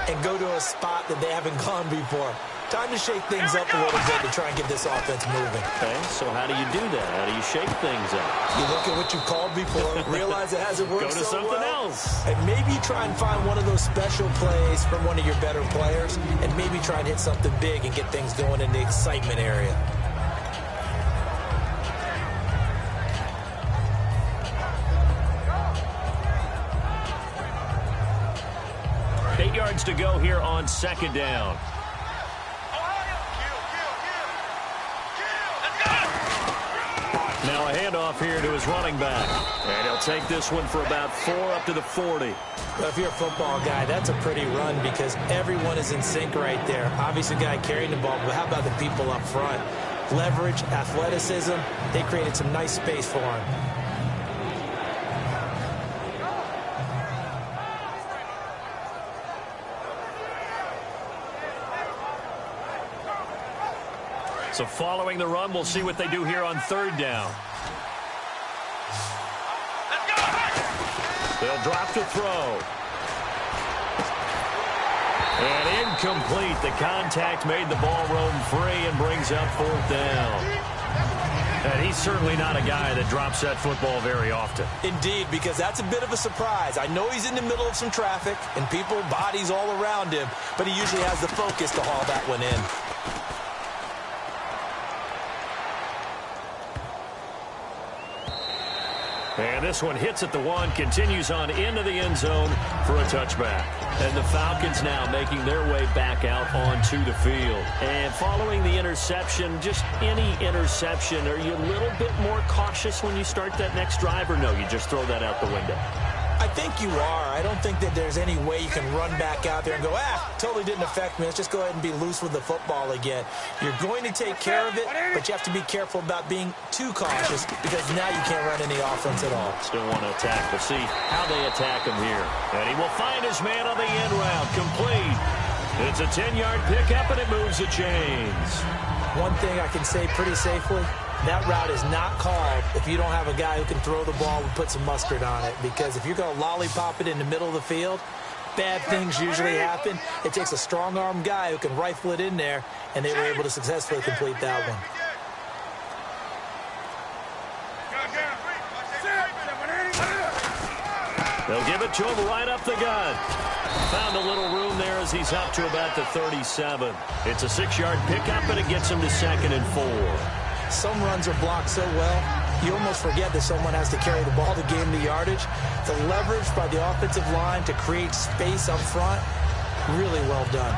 and go to a spot that they haven't gone before. Time to shake things up a little bit to try and get this offense moving. Okay, so how do you do that? How do you shake things up? You look at what you called before, realize it hasn't worked Go to so something well, else. and maybe try and find one of those special plays from one of your better players, and maybe try and hit something big and get things going in the excitement area. Yards to go here on second down. Now a handoff here to his running back. And he'll take this one for about 4 up to the 40. Well, if you're a football guy, that's a pretty run because everyone is in sync right there. Obviously, the guy carrying the ball, but how about the people up front? Leverage, athleticism, they created some nice space for him. So following the run, we'll see what they do here on third down. They'll drop to throw. And incomplete. The contact made the ball roam free and brings up fourth down. And he's certainly not a guy that drops that football very often. Indeed, because that's a bit of a surprise. I know he's in the middle of some traffic and people, bodies all around him, but he usually has the focus to haul that one in. And this one hits at the 1, continues on into the end zone for a touchback. And the Falcons now making their way back out onto the field. And following the interception, just any interception, are you a little bit more cautious when you start that next drive, or no, you just throw that out the window? I think you are. I don't think that there's any way you can run back out there and go, totally didn't affect me. Let's just go ahead and be loose with the football again. You're going to take care of it, but you have to be careful about being too cautious because now you can't run any offense at all. Still want to attack. We'll see how they attack him here. And he will find his man on the end route. Complete. It's a 10-yard pickup, and it moves the chains. One thing I can say pretty safely, that route is not called if you don't have a guy who can throw the ball and put some mustard on it. Because if you're going to lollipop it in the middle of the field, bad things usually happen. It takes a strong-arm guy who can rifle it in there, and they were able to successfully complete that one. They'll give it to him right up the gut. Found a little room there as he's up to about the 37. It's a 6-yard pickup, and it gets him to 2nd and 4. Some runs are blocked so well, you almost forget that someone has to carry the ball to gain the yardage. The leverage by the offensive line to create space up front, really well done.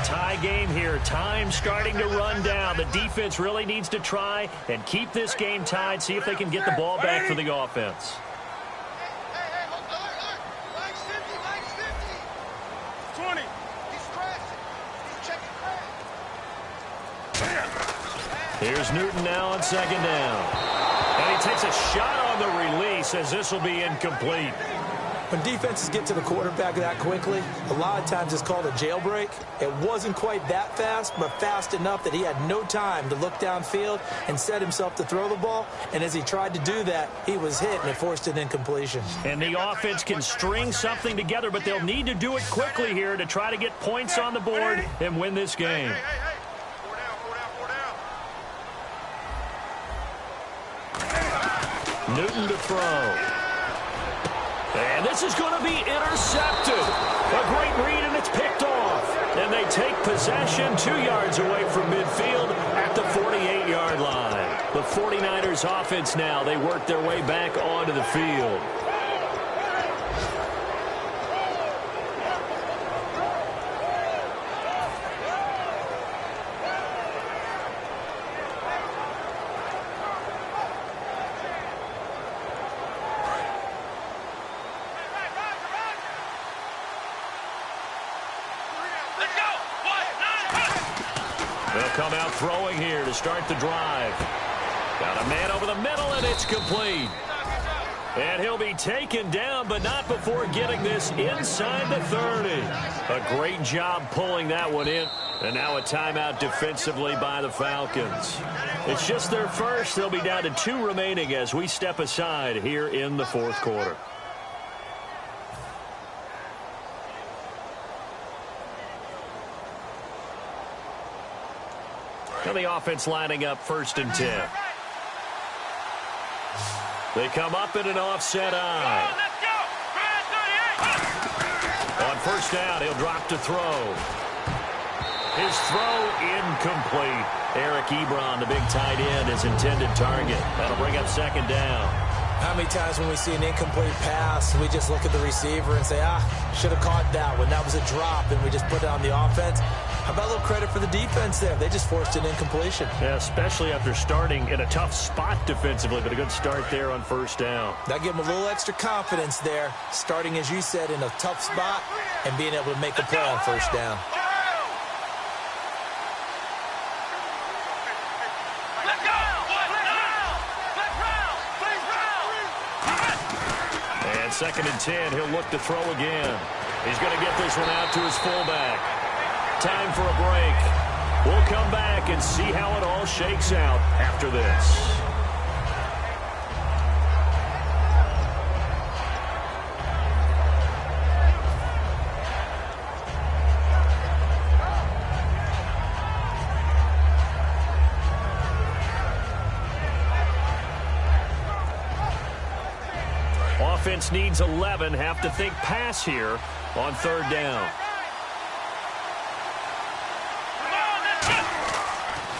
Tie game here. Time starting to run down. The defense really needs to try and keep this game tied, see if they can get the ball back for the offense. Here's Newton now on 2nd down. And he takes a shot on the release as this will be incomplete. When defenses get to the quarterback that quickly, a lot of times it's called a jailbreak. It wasn't quite that fast, but fast enough that he had no time to look downfield and set himself to throw the ball. And as he tried to do that, he was hit, and it forced an incompletion. And the offense can string something together, but they'll need to do it quickly here to try to get points on the board and win this game. Newton to throw. And this is going to be intercepted. A great read, and it's picked off. And they take possession 2 yards away from midfield at the 48-yard line. The 49ers offense now, they work their way back onto the field. They'll come out throwing here to start the drive. Got a man over the middle, and it's complete. And he'll be taken down, but not before getting this inside the 30. A great job pulling that one in. And now a timeout defensively by the Falcons. It's just their first. They'll be down to 2 remaining as we step aside here in the 4th quarter. Now the offense lining up 1st and 10. They come up in an offset eye. On 1st down, he'll drop to throw. His throw incomplete. Eric Ebron, the big tight end, his intended target. That'll bring up 2nd down. How many times when we see an incomplete pass, we just look at the receiver and say, should have caught that one. That was a drop, and we just put it on the offense. How about a little credit for the defense there? They just forced an incompletion. Yeah, especially after starting in a tough spot defensively, but a good start there on 1st down. That gave them a little extra confidence there, starting, as you said, in a tough spot and being able to make a play on 1st down. And 2nd and 10, he'll look to throw again. He's going to get this one out to his fullback. Time for a break. We'll come back and see how it all shakes out after this. Offense needs 11. Have to think pass here on 3rd down.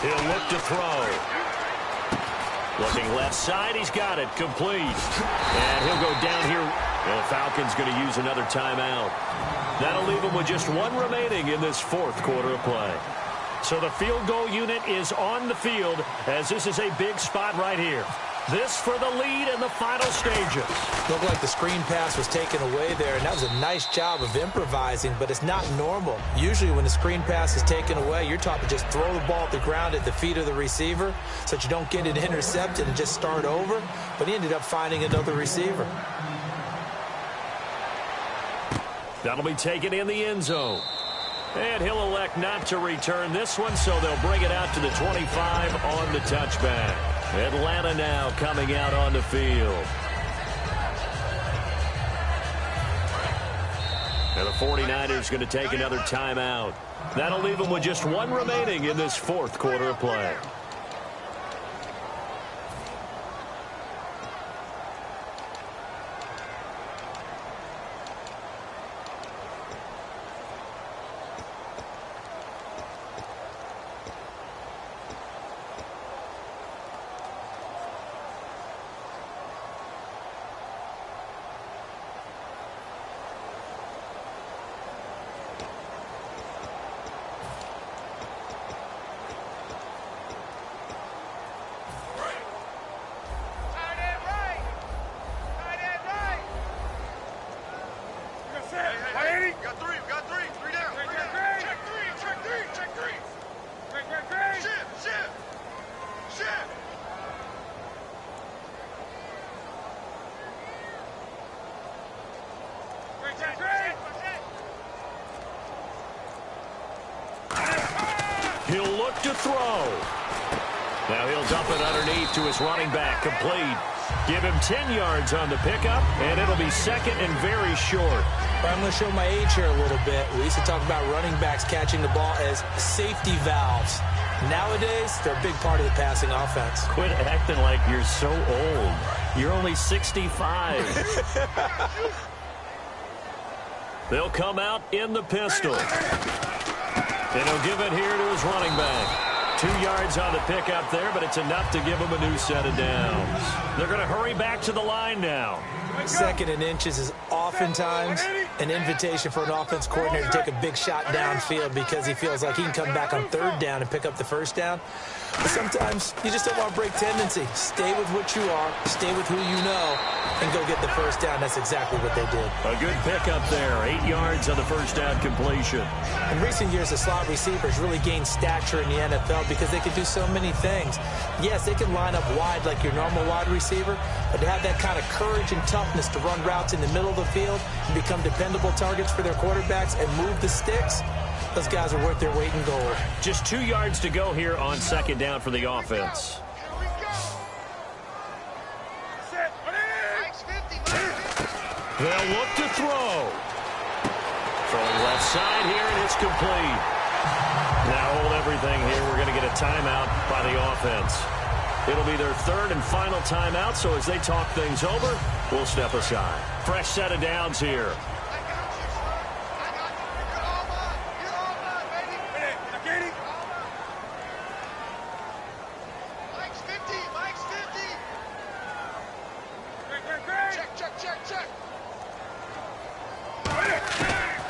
He'll look to throw. Looking left side, he's got it. Complete. And he'll go down here. The Falcons going to use another timeout. That'll leave him with just 1 remaining in this 4th quarter of play. So the field goal unit is on the field as this is a big spot right here. This for the lead in the final stages. Looked like the screen pass was taken away there, and that was a nice job of improvising, but it's not normal. Usually when the screen pass is taken away, you're taught to just throw the ball at the ground at the feet of the receiver so that you don't get it intercepted and just start over, but he ended up finding another receiver. That'll be taken in the end zone. And he'll elect not to return this one, so they'll bring it out to the 25 on the touchback. Atlanta now coming out on the field. And the 49ers going to take another timeout. That'll leave them with just one remaining in this fourth quarter of play. He'll look to throw. Now he'll dump it underneath to his running back. Complete. Give him 10 yards on the pickup, and it'll be second and very short. I'm going to show my age here a little bit. We used to talk about running backs catching the ball as safety valves. Nowadays, they're a big part of the passing offense. Quit acting like you're so old. You're only 65. They'll come out in the pistol. And he'll give it here to his running back. 2 yards on the pickup there, but it's enough to give him a new set of downs. They're going to hurry back to the line now. Second and inches is oftentimes an invitation for an offense coordinator to take a big shot downfield because he feels like he can come back on third down and pick up the first down. But sometimes you just don't want to break tendency. Stay with what you are, stay with who you know, and go get the first down. That's exactly what they did. A good pickup there. 8 yards on the first down completion. In recent years, the slot receivers really gained stature in the NFL because they can do so many things. Yes, they can line up wide like your normal wide receiver, but to have that kind of courage and toughness to run routes in the middle of the field and become dependable targets for their quarterbacks and move the sticks, those guys are worth their weight in gold. Just 2 yards to go here on second down for the offense. They'll look to throw. Throwing left side here, and it's complete. Now hold everything here. We're going to get a timeout by the offense. It'll be their third and final timeout, so as they talk things over, we'll step aside. Fresh set of downs here.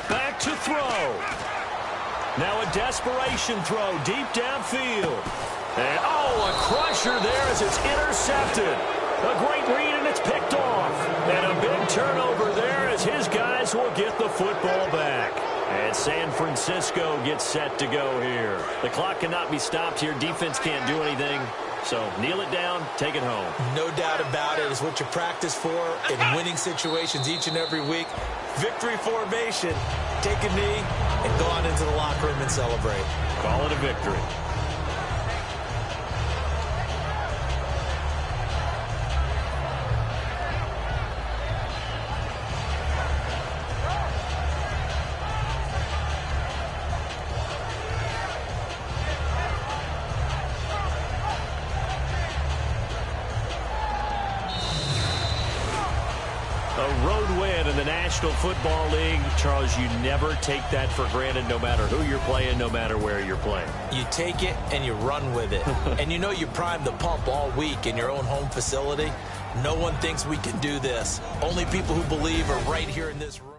Back to throw. Now a desperation throw deep downfield. And, oh, a crusher there as it's intercepted. A great read, and it's picked off. And a big turnover there as his guys will get the football back. And San Francisco gets set to go here. The clock cannot be stopped here. Defense can't do anything. So kneel it down, take it home. No doubt about it. It's what you practice for in winning situations each and every week. Victory formation. Take a knee and go on into the locker room and celebrate. Call it a victory. A road win in the National Football League. Charles, you never take that for granted no matter who you're playing, no matter where you're playing. You take it and you run with it. And you know you primed the pump all week in your own home facility. No one thinks we can do this. Only people who believe are right here in this room.